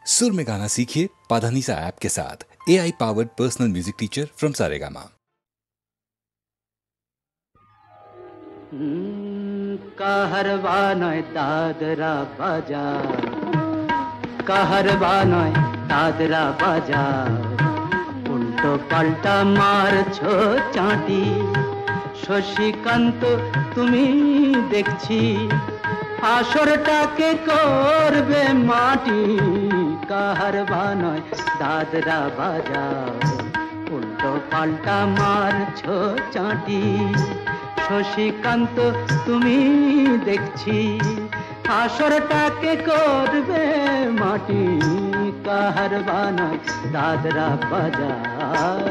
सुर में गाना सीखिए पाधानीसा ऐप के साथ। AI powered personal music teacher from Saregama. Kaharwa নয় দাদরা বাজার, কাহারবা নয় দাদরা বাজার, উল্টো পাল্টা মারছো চাঁটি। শশীকান্ত তুমি দেখছি আসরটাকে করবে মাটি। কাহারবা নয় দাদরা বাজার, উল্টো পাল্টা মারছো চাঁটি। শশীকান্ত তুমি দেখছি আসরটাকে করবে মাটি। কাহারবা নয় দাদরা বাজার।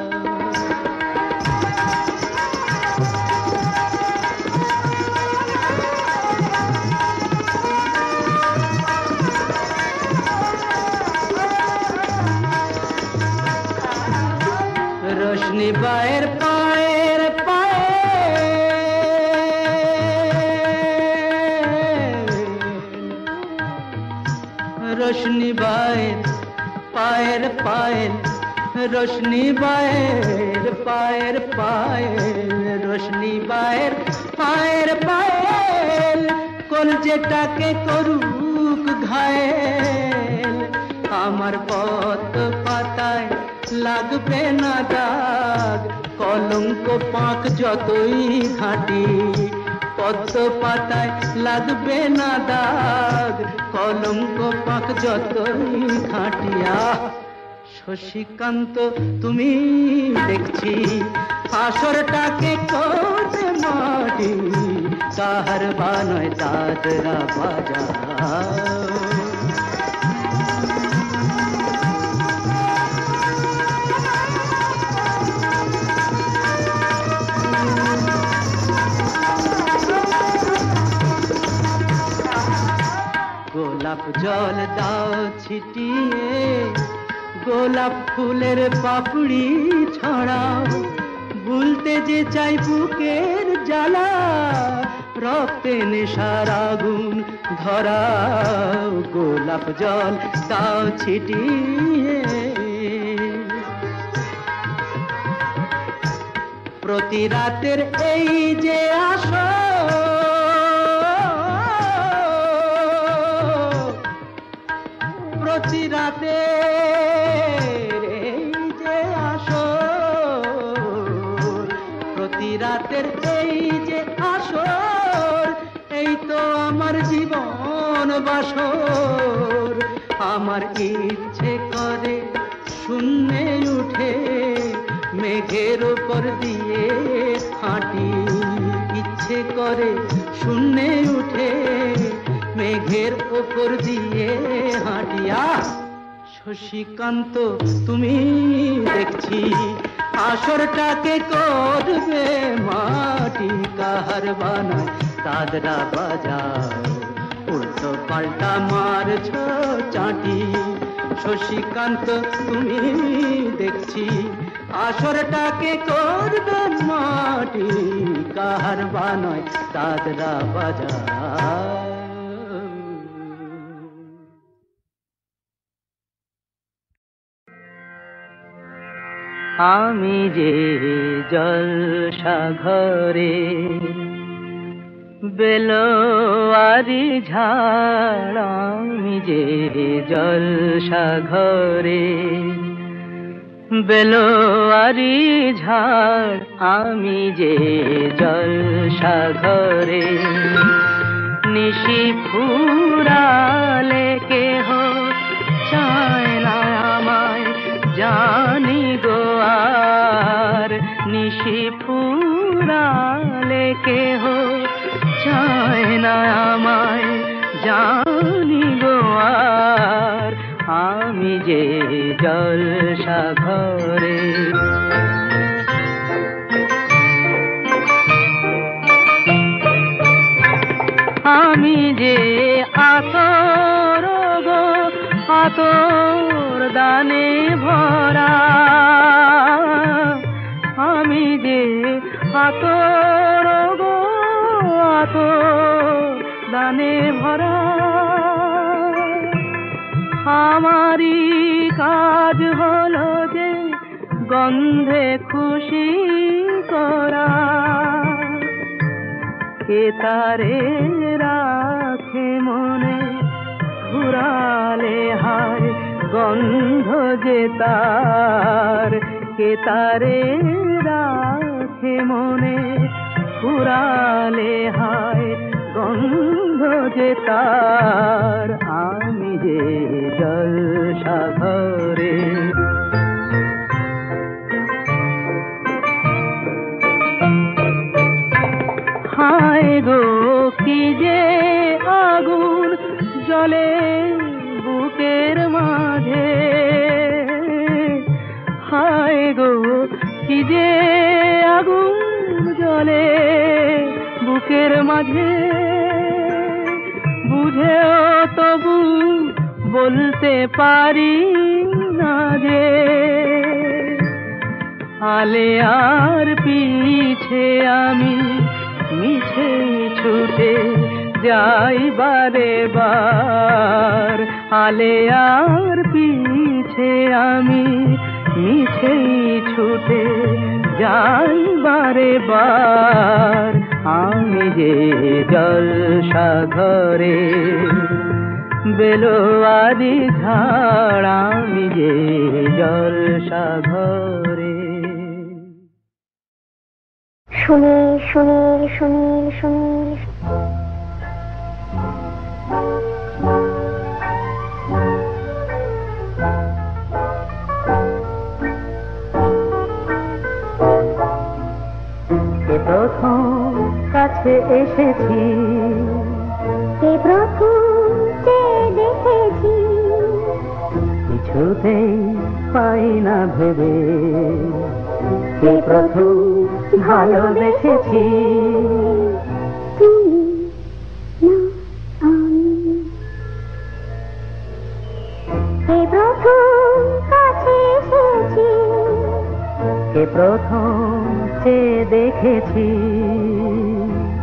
रोशनी बाहर पाएर पाए, रोशनी बाहर पाएर पायल, रोशनी बाहर पाएर पायल, रोशनी बाहर पाएर पायल, কলজেটাকে করুক ঘায়েল। আমার পথ পাতায় লাগবে না দাগ, কলঙ্ক পাক যতই ঘাঁটি। পদ্ম পাতায় লাগবে না দাগ, কলঙ্ক পাক যতই ঘাঁটিয়া। শশীকান্ত তুমি দেখছি আসরটাকে করবে মাটি। কাহারবা নয় দাদরা বাজার। গোলাপ জল দাও ছিটিয়ে, গোলাপ ফুলের পাপড়ি ছড়াও। ভুলতে যে চাই বুকের জ্বালা, রক্তে নেশার আগুন ধরাও। গোলাপ জল দাও ছিটিয়ে, প্রতি রাতের এই যে আসো, প্রতি রাতের এই যে আসর, প্রতি রাতের এই যে আসর, এই তো আমার জীবন বাসর। আমার ইচ্ছে করে শূন্যে উঠে মেঘের উপর দিয়ে হাঁটি। ইচ্ছে করে শূন্যে উঠে মেঘের উপর দিয়ে হাঁটিয়া। শশীকান্ত তুমি দেখছি আসরটাকে করবে মাটি। কাহারবা নয় দাদরা বাজার, উল্টো পাল্টা মারছো চাঁটি। শশীকান্ত তুমি দেখছি আসরটাকে করবে মাটি। কাহারবা নয় দাদরা বাজার। আমি যে জলসাঘরে বেলোয়ারি ঝাড়, আমি যে জলসাঘরে বেলোয়ারি ঝাড়, আমি যে জলসাঘরে। নিশি ফুরালে কেহ চায় না আমায়, জানি গো আর। নিশি ফুরালে কেহ চায় না আমায়, জানি গো আর। আমি যে জলসাঘরে। আমি যে আতর গো, আতর দানে ভরা। আমি যে আতর গো, আতর দানে ভরা। আমারই কাজ হলো যে গন্ধে খুশি করা, কে তারে রাখে মনে ঘুরালে হায় গন্ধ যে তার, কে তারে রাখে মনে ঘুরালে হায় গন্ধ যে তার। আমি যে জলসাঘরে হায় গো কি যে আগুন জ্বলে বুকের মাঝে, হায় গো কি যে আগুন জ্বলে বুকের মাঝে, বুঝেও তবু বলতে পারি না যে আলে আর পিছে আমি মিছে ছুটে যাই বারে বার, আলে আর পিছে আমি মিছে ছুটে যাই বারে বার। আমি যে জলসাঘরে বেলোয়ারি ঝাড়, আমি যে জলসাঘরে। সুনীল সুনীল সুনীল সুনীল প্রথম কাছে এসেছি, কে প্রথম দেখেছি, কিছুতেই পাই না ভেবে কে প্রথম ভালোবেসেছি। তুমি না আমি, কে প্রথম কাছে এসেছি, কে প্রথম চেয়ে দেখেছি,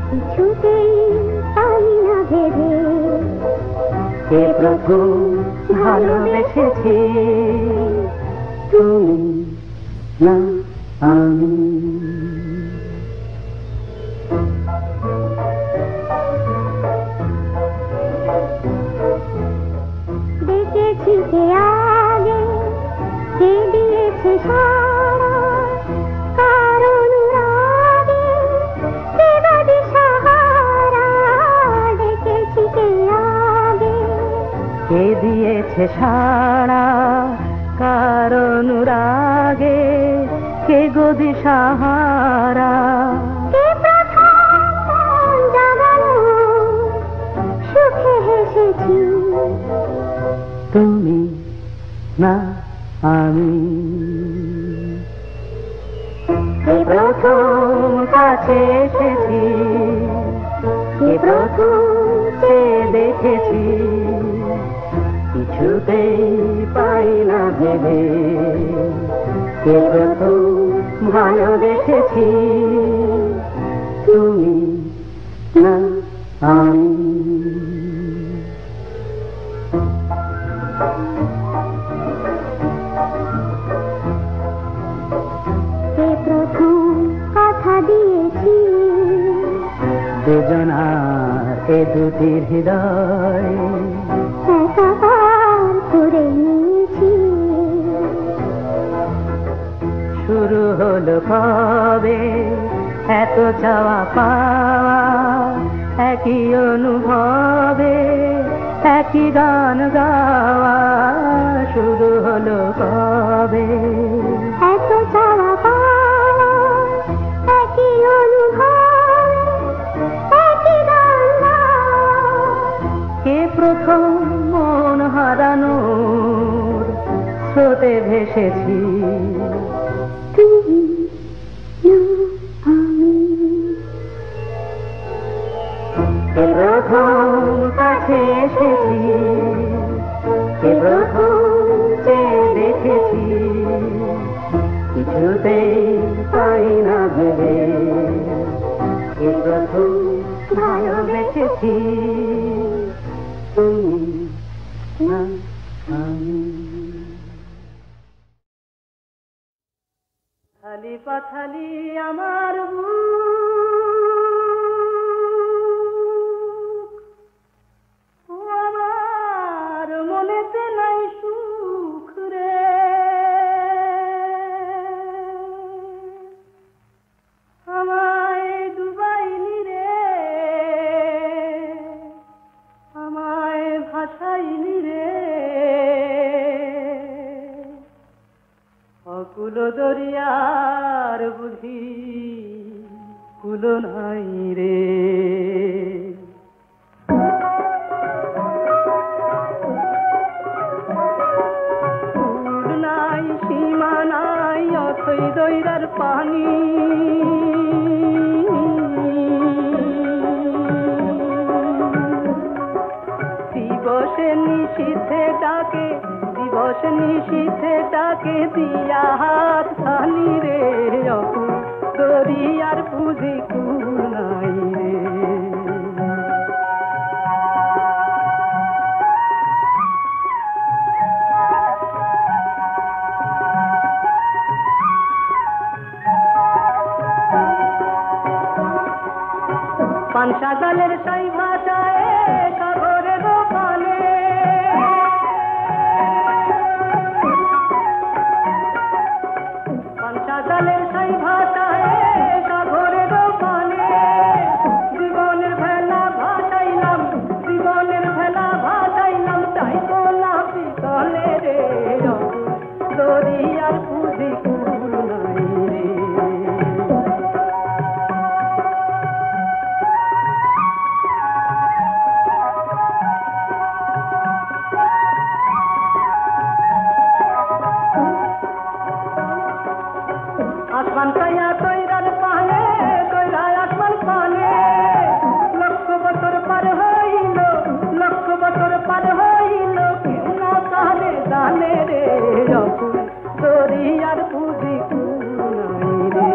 কিছুতেই পাই না ভেবে কে প্রথম ভালোবেসেছি। তুমি না আমি। দেখেছি কে আগে, কে দিয়েছে সারা, কারণ আগে কে বাদে সাহারা। দেখেছি কে আগে, কে দিয়েছে সারা, কারণ রাগে কে গদি সাহারা। কে প্রথম জাগালো সুখে হেসেছি, তুমি না আমি। কে প্রথম কাছে এসেছি, কে প্রথম চেয়ে দেখেছি, কিছুতেই পাই না ভেবে কে প্রথম ভালোবেসেছি। তুমি না আমি। কে প্রথম কথা দিয়েছি, দুজনার এ দুটি হৃদয় একাকার করে নিয়েছি। শুরু হলো কবে এত চাওয়া পাওয়া, একই অনুভবে একই গান গাওয়া। শুরু হলো কবে এত চাওয়া পাওয়া, একই অনুভব, একই গান গাওয়া। কে প্রথম মন হারানোর স্রোতে ভেসেছি, তুমি না আমি। কে প্রথম কাছে এসেছি, কে প্রথম চেয়ে দেখেছি, কিছুতেই পাই না ভেবে কে প্রথম ভালোবেসেছি। তুমি না থালি পাথালি আমার ও আমার মনেতে নাই সুখ রে আমায় ডুবাইলি রে আমায় ভাসাইলি রে অকুল দরিয়ার বুঝি কুল নাই রে কুল নাই সীমা নাই অথই দৈরার পানি দিবসে নিশীথে ডাকে দিবস নিশীথে ডাকে দিয়া হাত খালি রে অকুল দরিয়ার পুঁজি কুল নাই রে পানসা জালের সাই ভাষায় সাগরের পানে পানসা জালের সাই ভাষায় সাগরের পানে জীবনের ভেলা ভাসাইলাম জীবনের ভেলা ভাসাইলাম তাই বলা পিতলে রে দরিয়ার পুঁজি কুল নাই রে আসমান কায়া তৈরার পানে তৈরায় আসমান পানে লক্ষ বছর পার হইল লক্ষ বছর পার হইল কেউ না তাহলে জানে রে অকুল দরিয়ার পুঁজি কুল নাই রে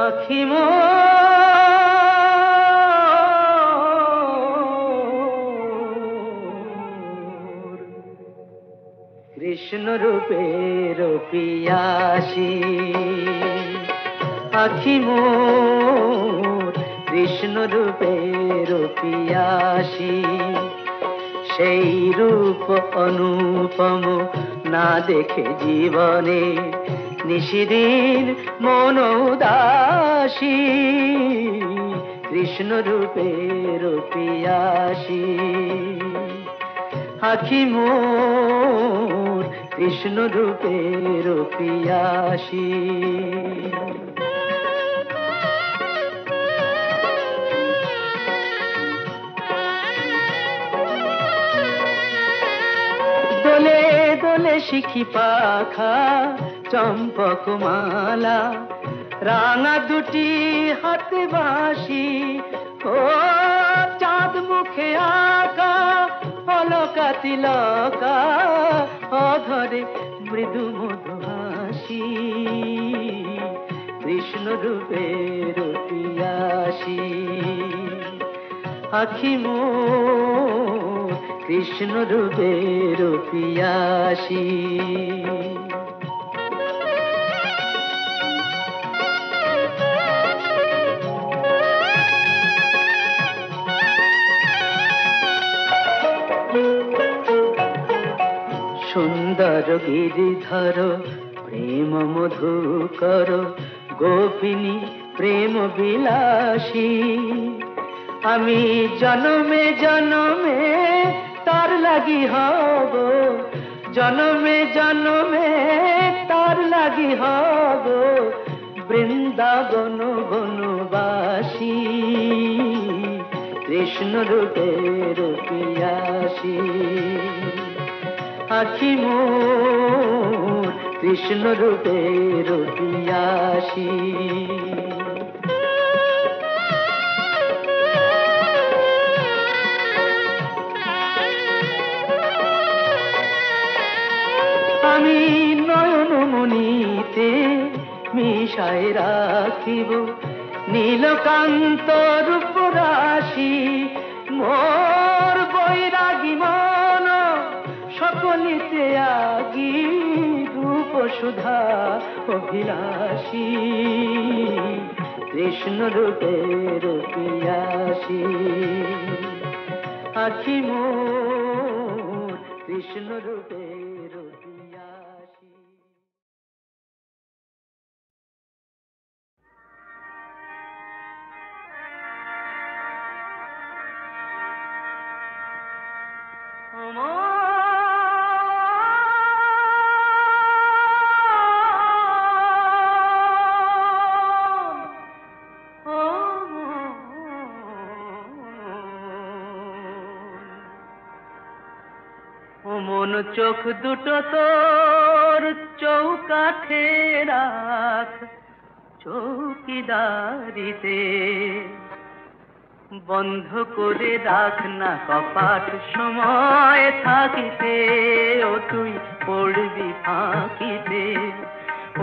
আখি মোর কৃষ্ণ রূপের পিয়াসী আখি মোর কৃষ্ণ রূপের পিয়াসী সেই রূপ অনুপম না দেখে জীবনে নিশিদিন মন উদাসী কৃষ্ণ রূপের পিয়াসী আখি মোর কৃষ্ণ রূপের পিয়াসী দোলে দোলে শিখি পাখা চম্পক মালা রাঙা দুটি হাতে বাঁশি ও চাঁদ মুখে আঁকা অলকা তিলকা অধরে মৃদু মধু হাসি কৃষ্ণ রূপের পিয়াসী আখি মোর কৃষ্ণ রূপের পিয়াসী সুন্দর গিরিধর প্রেম মধুকর গোপিনী প্রেম বিলাসী, আমি জনমে জনমে তার লাগি হব, জনমে জনমে তার লাগি হব বৃন্দাবন বনবাসী, কৃষ্ণ রূপের পিয়াসী। আখি মোর কৃষ্ণ রূপের পিয়াসী। আমি নয়নমণিতে মিশায় রাখিব নীলকান্ত রূপ রাশি, মোর বৈরাগী মন সকলিতে আগি রূপ সুধা অভিলাষী, কৃষ্ণ রূপের পিয়াসী। আখি মোর কৃষ্ণ রূপের পিয়াসী। মন চোখ দুটো তোর চৌকাঠে রাখ, চৌকিদারিতে বন্ধ করে রাখ না কপাট সময় থাকিতে, ও তুই পড়বি ফাঁকিতে।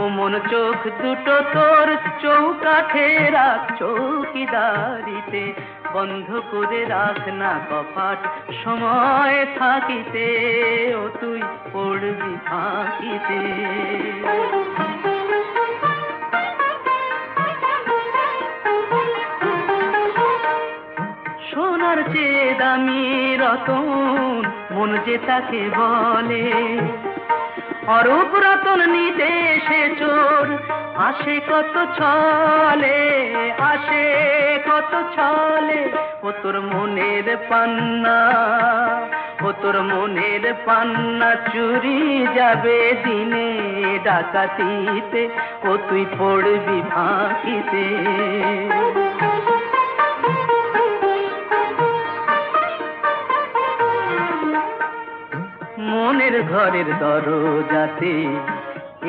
ও মন চোখ দুটো তোর চৌকাঠে রাখ, চৌকিদারিতে বন্ধ করে রাখ না কপাট সময় থাকিতে, ও তুই পড়বি ফাঁকিতে। সোনার চেয়ে দামি রতন মন যে তাকে বলে, অরূপ রতন নিতে সে চোর আসে কত ছলে, আসে কত ছলে। ও তোর মনের পান্না, ও তোর মনের পান্না চুরি যাবে দিনে ডাকাতিতে, ও তুই পড়বি ফাঁকিতে। মনের ঘরের দরজাতে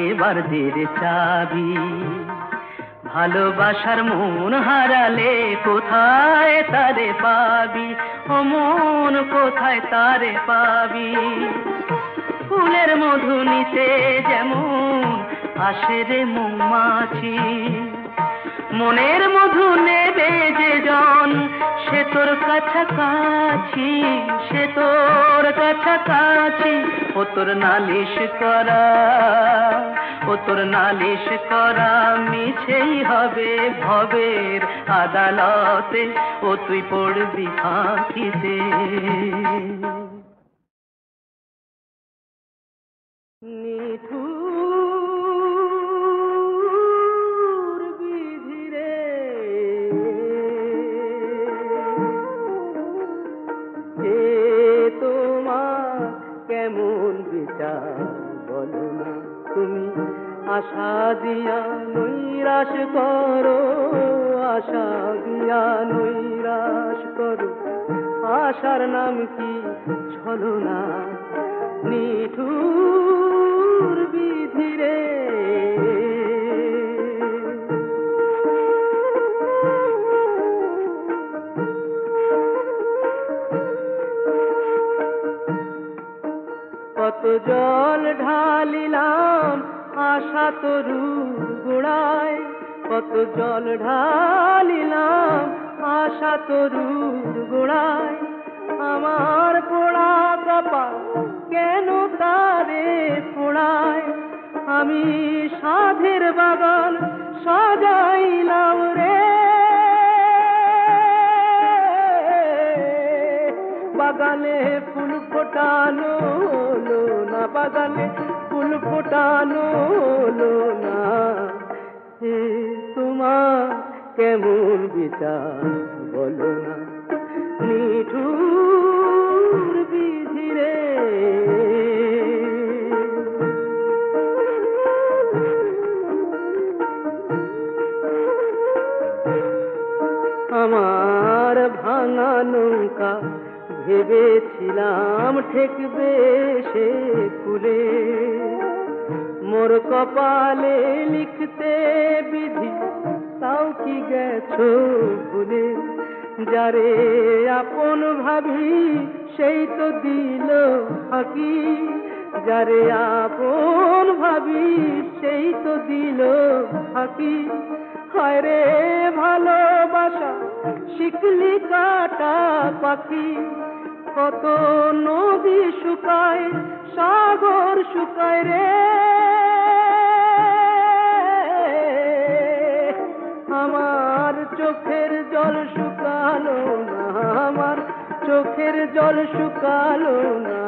এবার দে রে চাবি, ভালোবাসার মন হারালে কোথায় তারে পাবি, ও মন কোথায় তারে পাবি। ফুলের মধু নিতে যেমন আসে রে মৌমাছি, মনের মধু নেবে যে জন সে তোর কাছাকাছি, সে তোর কাছাকাছি। ও তোর নালিশ করা, ও তোর নালিশ করা মিছেই হবে ভবের আদালতে, ও তুই পড়বি ফাঁকিতে। নিঠুর বিধিরে এ তোমার কেমন বিচার বলো না তুমি, আশা দিয়া নৈরাশ করো, আশা দিয়া নৈরাশ করো, আশার নাম কি ছলনা। নিঠুর বিধিরে কত জল ঢালিলাম আশা তরু গোড়ায়, কত জল ঢালিলাম আশা তরু গোড়ায়। আমার পোড়া কপাল কেন তারে পোড়ায়, আমি সাধের বাগান সাজাইলাম রে, বাগানে ফুল ফোটানো হলো না, বাগানে ফুল ফুল ফোটানো হলো না। হে তোমার কেমন বিচার বলো না, নিঠুর বিধি রে। আমার ভাঙা নৌকা ভেবেছিলাম ঠেকবে সে কুলে, মোর কপালে লিখতে বিধি তাও কি গেছো ভুলে। যারে আপন ভাবি সেই তো দিল ফাঁকি, যারে আপন ভাবি সেই তো দিল ফাঁকি। হায় রে ভালোবাসা শিকলি কাটা পাখি, কত নদী শুকায় সাগর শুকায় রে। আমার চোখের জল শুকালো না, আমার চোখের জল শুকালো না।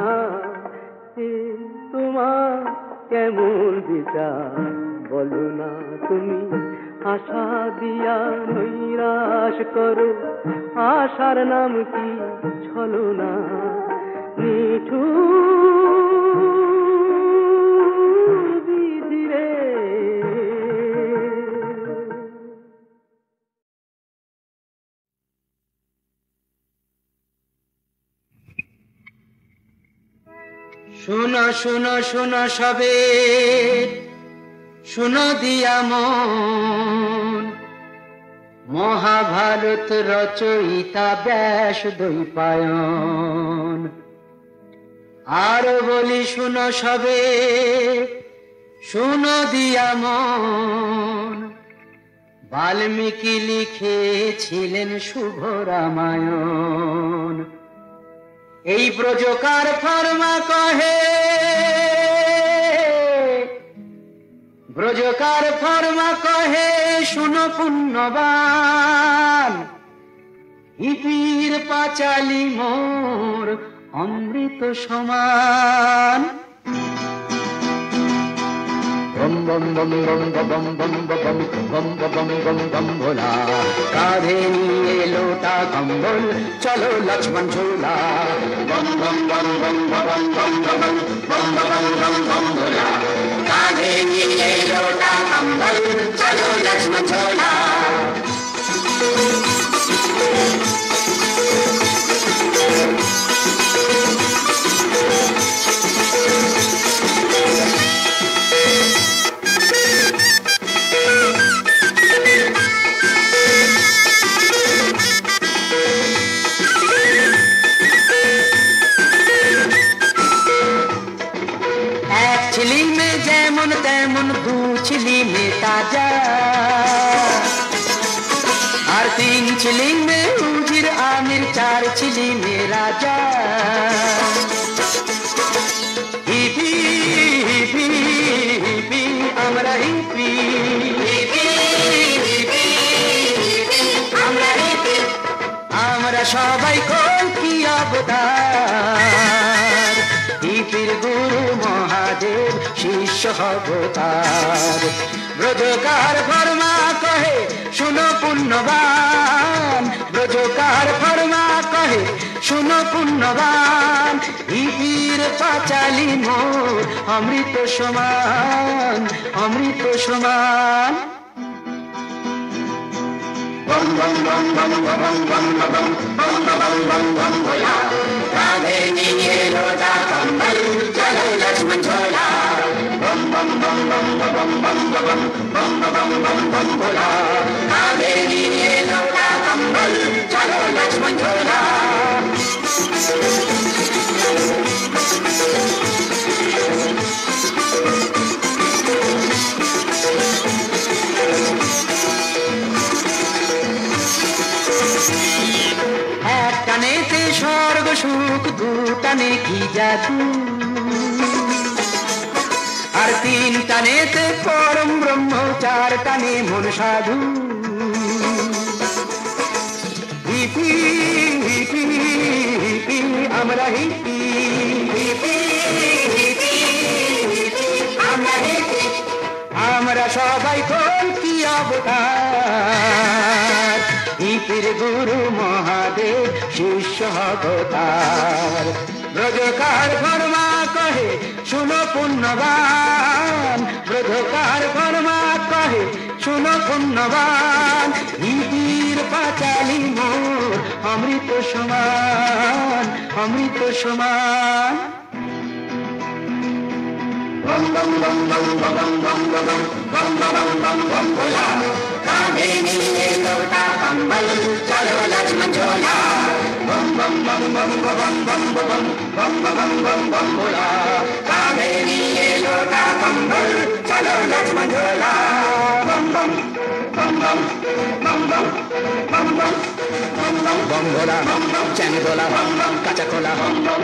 তোমার কেমন বিচার বলো না তুমি, আশা দিয়া নৈরাশ করো, আশার নাম কি ছলনা, নিঠুর বিধি রে। শোনো শোনো শোনো সবে, শোনো দিয়া মন, মহাভারত রচয়িতা ব্যাস দ্বৈপায়ন। আরো বলি শোনো সবে, শোনো দিয়া মন, বাল্মীকি লিখেছিলেন শুভ রামায়ণ। এই ব্রজকার ফরমা কহে, ব্রজকার ফরমা কহে শুনো পুণ্যবান, হিপির পাঁচালি মোর অমৃত সমান। বম বম বম বম বম বম বম বম বম বম বম ভোলা, কাঁধে নিয়ে লোটা কম্বল চলো লক্ষ্মণ ঝোলা। বম বম বম বম বম বম বম বম বম বম বম ভোলা, কাঁধে নিয়ে লোটা কম্বল চলো লক্ষ্মণ ঝোলা। ताजा और 3 चिली में उजिर आमिर 4 चिली में राजा हिपी हिपी हिपी আমরা হিপি হিপি হিপি আমরা হিপি আমরা সবাই কলকি অবতার হিপির গুরু মহাদেব শিষ্য অবতার ব্রজকার ফরমা কহে শুনো পুণ্যবান ব্রজকার ফরমা কহে শুনো পুণ্যবান হিপির পাঁচালি মোর অমৃত সমান অমৃত সমান বম বম বম বম বম বম বম বম বম বম বম ভোলা রাধে নিয়ে লোটা কম্বল চলো লক্ষ্মণ ঝোলা বম বম বম বম বম বম বম বম বম বম বম ভোলা রাধে নিয়ে লোটা কম্বল চলো লক্ষ্মণ ঝোলা এক টানেতে স্বর্গ সুখ দু টানে কি জাদু আর 3 টানেতে পরম ব্রহ্ম 4 টানে মন সাধু হিপি হিপি হিপি আমরা হিপি হিপি হিপি আমরা সবাই কলকি অবতার, ইতির গুরু মহাদেব শিষ্য অবতার। ব্রজকার ঘরমা কহে শুনো পুণ্যবান, ব্রজকার ঘরমা কহে শুনো পুণ্যবান, ইতির পাঁচালি মোর অমৃত সমান, অমৃত সমান। বম বম বম বম বম বম বম বম বম বম বম ভোলা, কাঁধে নিয়ে লোটা কম্বল চলো লক্ষ্মণ ঝোলা। বম বম বম বম বম বম বম বম বম বম বম ভোলা, কাঁধে নিয়ে লোটা কম্বল চলো লক্ষ্মণ ঝোলা। বম বম বম বম বম বম বম বম বম ভোলা, চ্যাং দোলা, কাঁচা খোলা,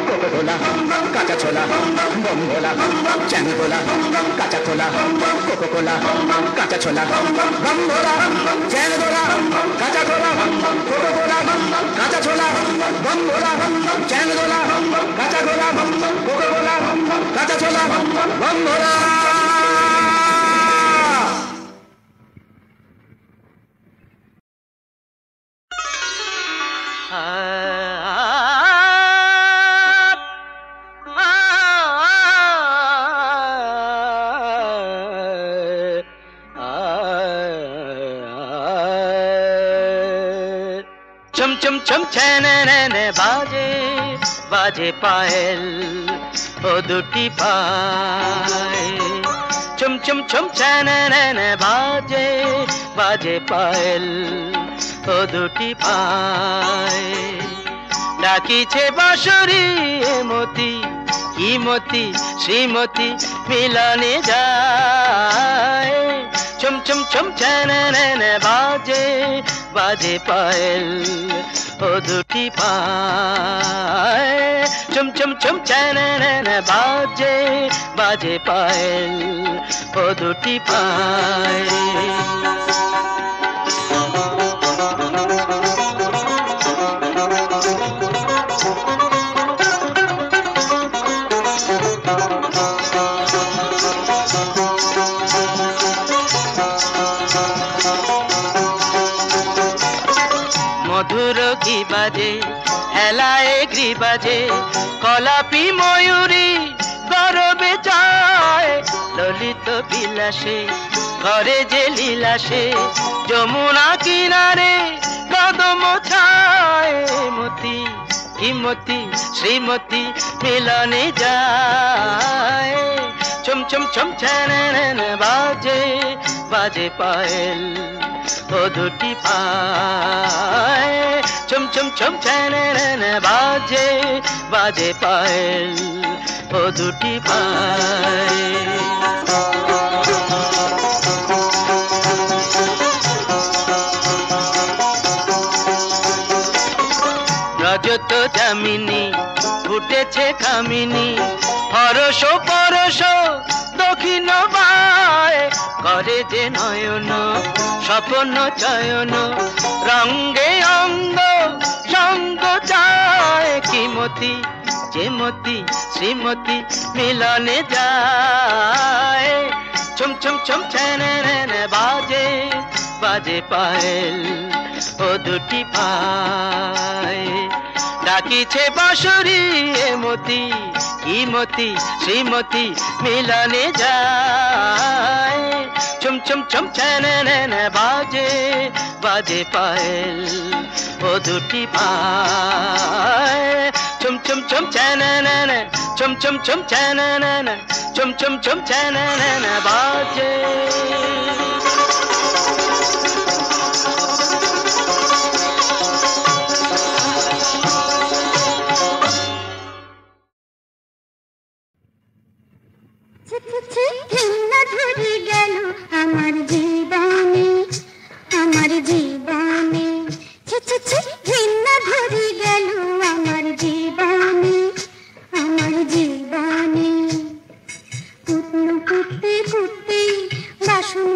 কোকো কোলা, কাঁচা ছোলা। বম ভোলা, চ্যাং দোলা, কাঁচা খোলা, কোকো কোলা, কাঁচা ছোলা। বম ভোলা, চ্যাং দোলা, কাঁচা খোলা, কোকো কোলা, কাঁচা ছোলা। বম ভোলা, চ্যাং দোলা, কাঁচা খোলা, কোকো কোলা, কাঁচা ছোলা। বম ভোলা। चम चम चम छेने बाजे बाजे पायल ओ दुटी पाए। चम चम चम छेने बाजे बाजे पायल ओ दुटी पाए। ডাকিছে বাঁশরি মতি কি মতি শ্রীমতী মিলনে যায়। চম চম চম ছ্যানে বাজে বাজে পায়েল ও দুটি পায়। চম চম চম ছ্যানে বাজে বাজে পায়েল ও দুটি পায়। মধুর ঘি বাজে হেলায় ঘি বাজে কলাপি ময়ূরী গরবে যায়। ললিত বিলাসে ঘরে যে লীলাসে যমুনা কিনারে কদম ছায়। মতি হিমতি শ্রীমতী মিলনে যায়। চম চম চম ছ্যানে বাজে বাজে পায়েল ও দুটি পায়। চম চম চম ছ্যানে বাজে বাজে পায়েল ও দুটি পায়। রজত জামিনী ফুটেছে কামিনী হরস পরশ দক্ষিণ বায়। করে যে নয়ন স্বপ্ন চয়ন রঙ্গে অঙ্গ সঙ্গ চায়। কি মতি যে মতি শ্রীমতী মিলনে যায়। চম চম চম ছ্যানে বাজে বাজে পায়েল ও দুটি পায়। ডাকিছে বাঁশরি মতি কি মতি শ্রীমতী মিলনে যায়। চম চম চম ছ্যানে বাজে বাজে পায়েল ও দুটি পায়। চম চম চম ছ্যানে চম চম চম ছ্যানে চম চম চম ছ্যানে বাজে। ধরে গেল আমার জীবনে, আমার জীবনে ঘৃণা ধরে গেল আমার জীবনে, আমার জীবনে। কুটনো কুটতে কুটতে বাসন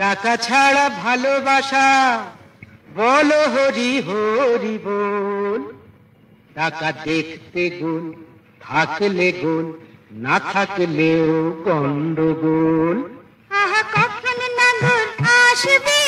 টাকা ছাড়া ভালোবাসা বলো হরি হরি বল। টাকা দেখতে গোল, থাকলে গোল, না থাকলেও গন্ডগোল। আহা কখন নাগর আসবে